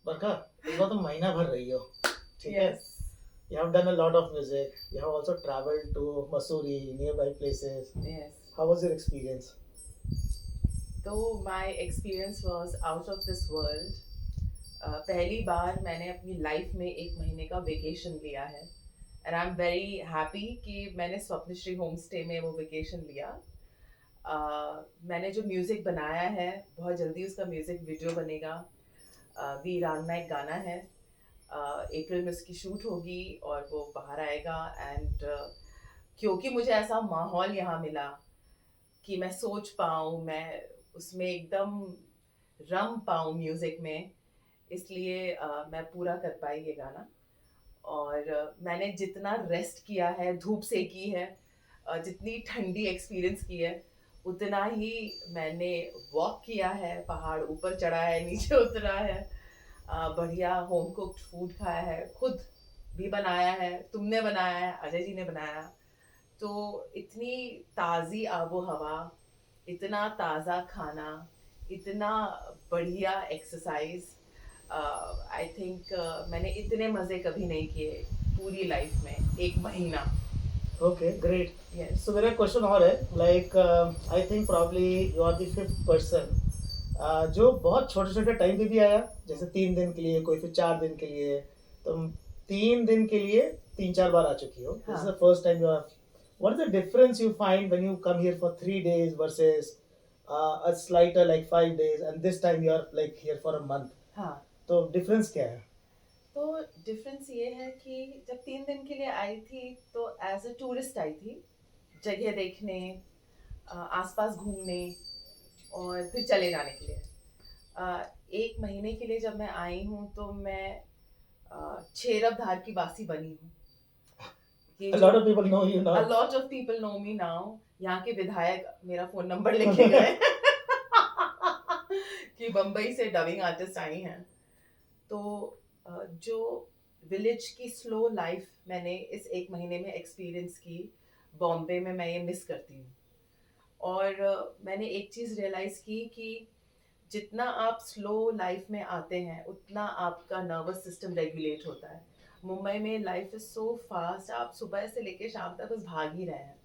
बरका इस बार तुम महीना भर रही हो, ठीक है? Yes. You have done a lot of music. You have also traveled to Mussoorie, nearby places. Yes. How was your experience? तो my experience was out of this world. पहली बार मैंने अपनी लाइफ में एक महीने का वेकेशन लिया है and I am very happy कि मैंने स्वप्नश्री होम स्टे में वो वेकेशन लिया. मैंने जो म्यूज़िक बनाया है बहुत जल्दी उसका म्यूज़िक वीडियो बनेगा. वीरांगना एक गाना है, अप्रैल में उसकी शूट होगी और वो बाहर आएगा. एंड क्योंकि मुझे ऐसा माहौल यहाँ मिला कि मैं सोच पाऊँ, मैं उसमें एकदम रम पाऊँ म्यूज़िक में, इसलिए मैं पूरा कर पाई ये गाना. और मैंने जितना रेस्ट किया है, धूप सेकी है, जितनी ठंडी एक्सपीरियंस की है, उतना ही मैंने वॉक किया है, पहाड़ ऊपर चढ़ा है, नीचे उतरा है, बढ़िया होम कुक्ड फूड खाया है, खुद भी बनाया है, तुमने बनाया है, अजय जी ने बनाया. तो इतनी ताज़ी आबो हवा, इतना ताज़ा खाना, इतना बढ़िया एक्सरसाइज, आई थिंक मैंने इतने मज़े कभी नहीं किए पूरी लाइफ में एक महीना. Okay, great. यस. So मेरा क्वेश्चन और है, like I think probably you are the fifth person जो बहुत छोटे छोटे टाइम पे भी आया, जैसे 3 दिन के लिए, कोई फिर 4 दिन के लिए. तुम 3 दिन के लिए 3-4 बार आ चुकी हो. This is हाँ. the first time you are. What is the difference you find when you come here for 3 days versus a slighter like 5 days, and this time you are like here for a month? हाँ. तो difference क्या है? तो difference ये है कि जब 3 दिन के लिए आई थी तो एज अ टूरिस्ट आई थी, जगह देखने, आसपास घूमने और फिर चले जाने के लिए. एक महीने के लिए जब मैं आई हूँ तो मैं छेरब धार की वासी बनी हूँ. ये A जो lot of people know you a now. lot of people know me now. यहाँ के विधायक मेरा फोन नंबर लेके गए कि बम्बई से डबिंग आर्टिस्ट आई हैं. तो जो विलेज की स्लो लाइफ मैंने इस एक महीने में एक्सपीरियंस की, बॉम्बे में मैं ये मिस करती हूँ. और मैंने एक चीज़ रियलाइज़ की कि जितना आप स्लो लाइफ में आते हैं उतना आपका नर्वस सिस्टम रेगुलेट होता है. मुंबई में लाइफ इज सो फास्ट, आप सुबह से लेके शाम तक बस भाग ही रहे हैं.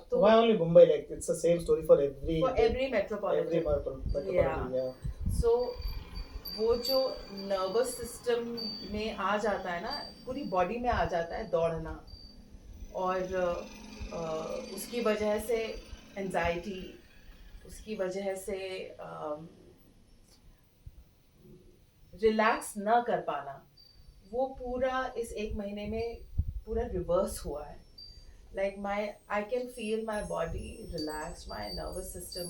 तो Why only Mumbai? Like it's the same story for every for every every metropolitan. या. metropolitan. Yeah. सो वो जो नर्वस सिस्टम में आ जाता है ना, पूरी बॉडी में आ जाता है दौड़ना, और उसकी वजह से एंजाइटी, उसकी वजह से रिलैक्स ना कर पाना, वो पूरा इस एक महीने में पूरा रिवर्स हुआ है. Like my I can feel my body relax, my nervous system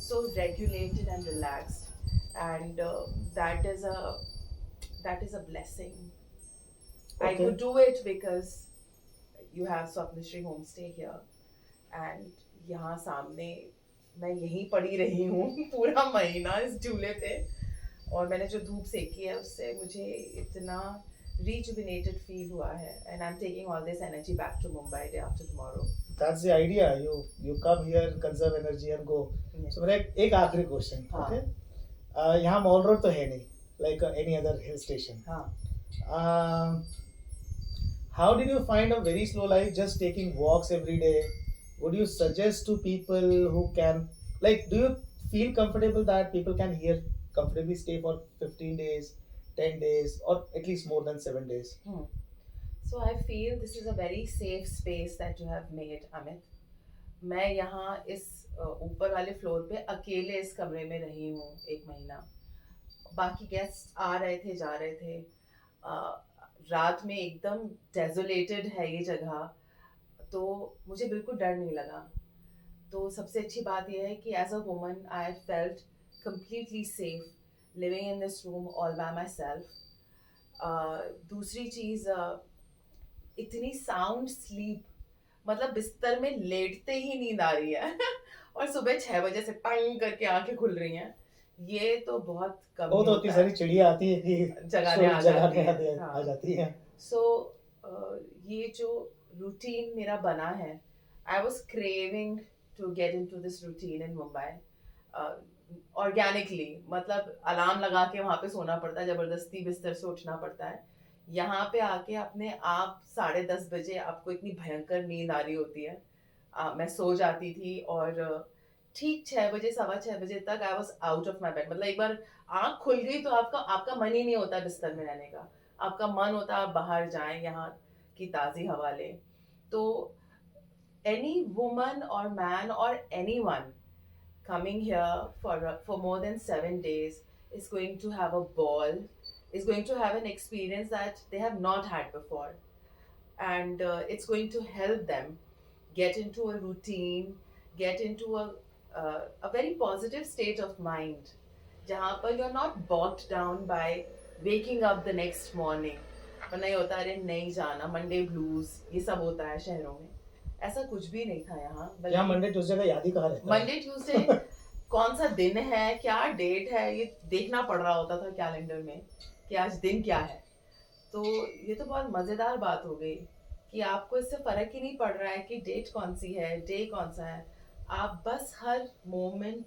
so regulated and relaxed, and that is a blessing. I Okay. could do it because you have Swapnishri homestay here, and यहाँ सामने मैं यहीं पड़ी रही हूँ पूरा महीना इस झूले पे, और मैंने जो धूप सेकी है उससे मुझे इतना rejuvenated फील हुआ है. And I'm taking all this energy back to Mumbai day after tomorrow. That's the idea. You come here, conserve energy and go. Yes. So मेरा एक आखिरी क्वेश्चन. हाँ. Okay. यहाँ मॉल रोड तो है नहीं, like any other hill station. हाँ. How did you find a very slow life just taking walks every day? Would you suggest to people who can, like, do you feel comfortable that people can here comfortably stay for 15 days, 10 days, or at least more than 7 days? So I feel this is a very safe space that you have made, Amit. मैं यहाँ इस ऊपर वाले floor पे अकेले इस कमरे में रही हूँ एक महीना. बाकी गेस्ट आ रहे थे, जा रहे थे. रात में एकदम डेजोलेटेड है ये जगह, तो मुझे बिल्कुल डर नहीं लगा. तो सबसे अच्छी बात यह है कि as a woman I felt completely safe living in this room all by myself. दूसरी चीज़, इतनी साउंड स्लीप, मतलब बिस्तर में लेटते ही नींद आ रही है और सुबह 6 बजे से टंग करके आंखें खुल रही हैं, ये तो बहुत कम वो ही तो होता इतनी है. सारी चिड़िया आती है कि जगाने आ जाती है. आ हाँ. जाती है. सो ये जो रूटीन मेरा बना है, I was craving to get into this routine in Mumbai. Organically, मतलब अलार्म लगा के वहां पे सोना पड़ता है, जबरदस्ती बिस्तर से उठना पड़ता है। यहाँ पे आके अपने आप 10:30 बजे आपको इतनी भयंकर नींद आ रही होती है। मैं सो जाती थी और ठीक 6 बजे, 6:15 बजे तक I was out of my bed. मतलब एक बार आंख खुल गई तो आपका आपका मन ही नहीं होता बिस्तर में रहने का। आपका मन होता है आप बाहर जाएं, यहाँ की ताज़ी हवा लें। तो एनी वुमन और मैन और any one coming here for more than 7 days is going to have a ball, is going to have an experience that they have not had before, and it's going to help them get into a routine, get into a very positive state of mind, जहाँ पर you're not bogged down by waking up the next morning। वरना ये होता है अरे नहीं जाना, Monday blues, ये सब होता है शहरों में। ऐसा कुछ भी नहीं था यहाँ, यहाँ बल्कि मंडे ट्यूसडे का याद ही कहाँ रहता है। मंडे ट्यूसडे कौन सा दिन है, क्या डेट है, ये देखना पड़ रहा होता था कैलेंडर में कि आज दिन क्या है। तो ये तो बहुत मज़ेदार बात हो गई कि आपको इससे फर्क ही नहीं पड़ रहा है कि डेट कौन सी है, डे कौन सा है। आप बस हर मोमेंट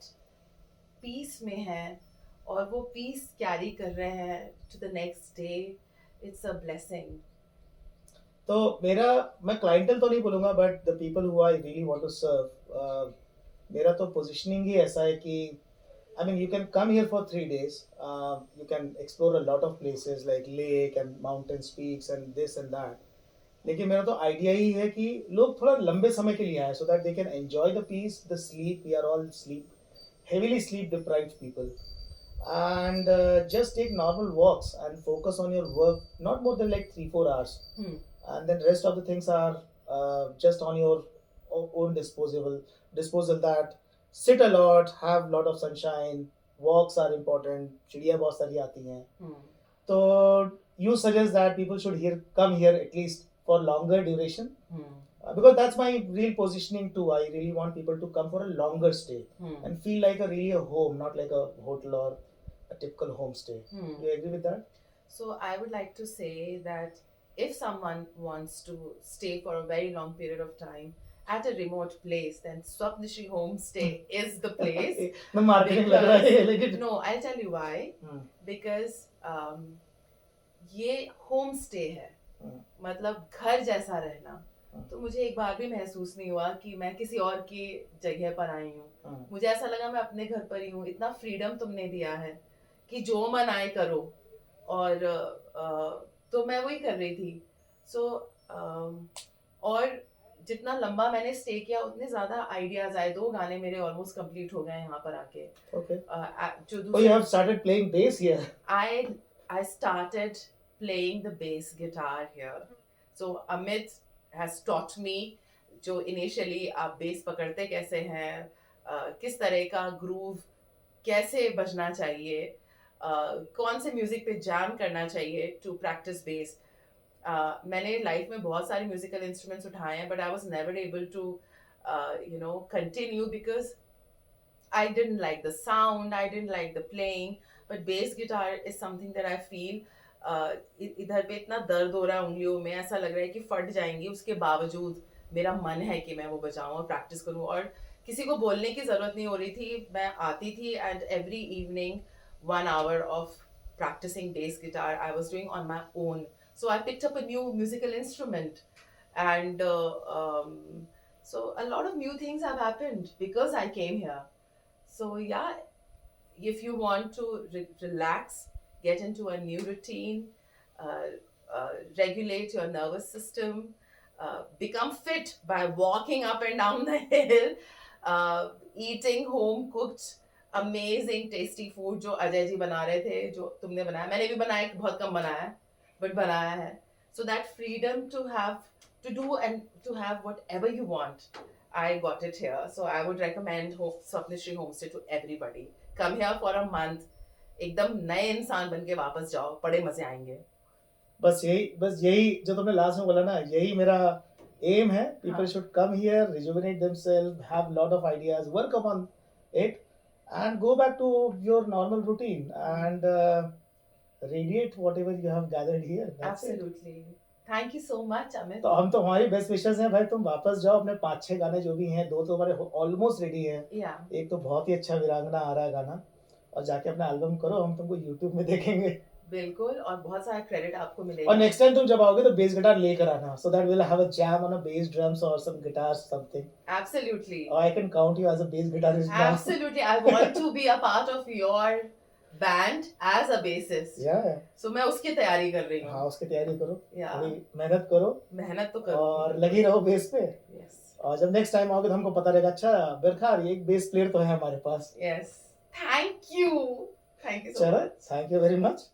पीस में हैं और वो पीस कैरी कर रहे हैं to the next day. It's a blessing. तो मेरा, मैं क्लाइंटल तो नहीं बोलूँगा, but the people who I really want to serve, मेरा तो पोजीशनिंग ही ऐसा है कि I mean, you can come here for 3 days. You can explore a lot of places like lake and mountains, peaks and this and that. लेकिन मेरा तो idea ही है कि लोग थोड़ा लंबे समय के लिए आए so that they can enjoy the peace, the sleep. We are all heavily sleep deprived people, and just take normal walks and focus on your work, not more than like 3-4 hours, and then rest of the things are just on your own disposal. That sit a lot, have lot of sunshine, walks are important, चिड़िया बहुत सारी आती हैं, तो you suggest that people should come here at least for longer duration, because that's my real positioning too. I really want people to come for a longer stay and feel like really a home, not like a hotel or a typical homestay. Do you agree with that? So I would like to say that if someone wants to stay for a very long period of time at a remote place, then Swapnishri Homestay is the place. मैं marketing लग रहा है लेकिन No, I'll tell you why. Because ये home stay है, मतलब घर जैसा रहना। तो मुझे एक बार भी महसूस नहीं हुआ कि मैं किसी और की जगह पर आई हूँ। मुझे ऐसा लगा मैं अपने घर पर ही हूँ। इतना फ्रीडम तुमने दिया है कि जो मन आए करो, और तो मैं वही कर रही थी। सो और जितना लंबा मैंने स्टे किया उतने ज़्यादा आइडियाज आए। 2 गाने मेरे ऑलमोस्ट कंप्लीट हो गए यहाँ पर आके। Okay. जो Oh, you have started playing bass here. I started playing the bass guitar here. So Amit has taught me जो इनिशियली आप बेस पकड़ते कैसे हैं, किस तरह का ग्रूव कैसे बजना चाहिए, कौन से म्यूजिक पे जैम करना चाहिए टू प्रैक्टिस बेस। मैंने लाइफ में बहुत सारे म्यूजिकल इंस्ट्रूमेंट्स उठाए हैं, but I was never able to continue because I didn't like the sound, I didn't like the playing, but bass guitar is something that I feel इधर पे इतना दर्द हो रहा है उंगलियों में, ऐसा लग रहा है कि फट जाएंगी, उसके बावजूद मेरा मन है कि मैं वो बजाऊं और प्रैक्टिस करूं, और किसी को बोलने की ज़रूरत नहीं हो रही थी। मैं आती थी and every evening 1 hour of practicing bass guitar I was doing on my own. So I picked up a new musical instrument, and so a lot of new things have happened because I came here. So yeah, if you want to relax, get into a new routine, uh, regulate your nervous system, become fit by walking up and down the hill, eating home cooked amazing tasty food जो अजय जी बना रहे थे, जो तुमने बनाया, मैंने भी बनाया, बहुत कम बनाया है, but बनाया है। So that freedom to have to do and to have whatever you want, I got it here. So I would recommend Swapnishri Homestay to everybody. Come here for a month, एकदम नए इंसान बन के वापस जाओ, बड़े मजे आएंगे। बस यही जो तुमने लास्ट में बोला ना, यही मेरा एम है। People should come here, rejuvenate themselves, have lot of ideas, work upon it, and go back to your normal routine and radiate whatever you have gathered here. That's Absolutely. it. Thank you so much Amit. तो हम तो हमारी best wishes हैं भाई, तुम वापस जाओ, अपने 5-6 गाने जो भी हैं, 2 तो हमारे ऑलमोस्ट रेडी हैं। या एक तो बहुत ही अच्छा वीरांगना आ रहा है गाना, और जाके अपना एल्बम करो, हम तुमको यूट्यूब में देखेंगे। बिल्कुल, और बहुत सारा क्रेडिट आपको और मिलेगा। नेक्स्ट टाइम तुम जब आओगे तो बेस गिटार लेकर आना, so that we will have a jam on a bass drums और some guitars something. Absolutely, I can count you as a bass guitarist now. Absolutely, I want to be a part of your band as a bassist. या so मैं उसकी तैयारी कर रही हाँ, हूँ। उसकी तैयारी करो, या थोड़ी मेहनत करो मेहनत तो और करूंगी। लगी रहो बेस पे। यस और जब नेक्स्ट टाइम आओगे तो हमको पता रहेगा, अच्छा बिरखार, ये एक बेस प्लेयर तो है हमारे पास। यस, थैंक यू सो चलो, much. Thank you very much.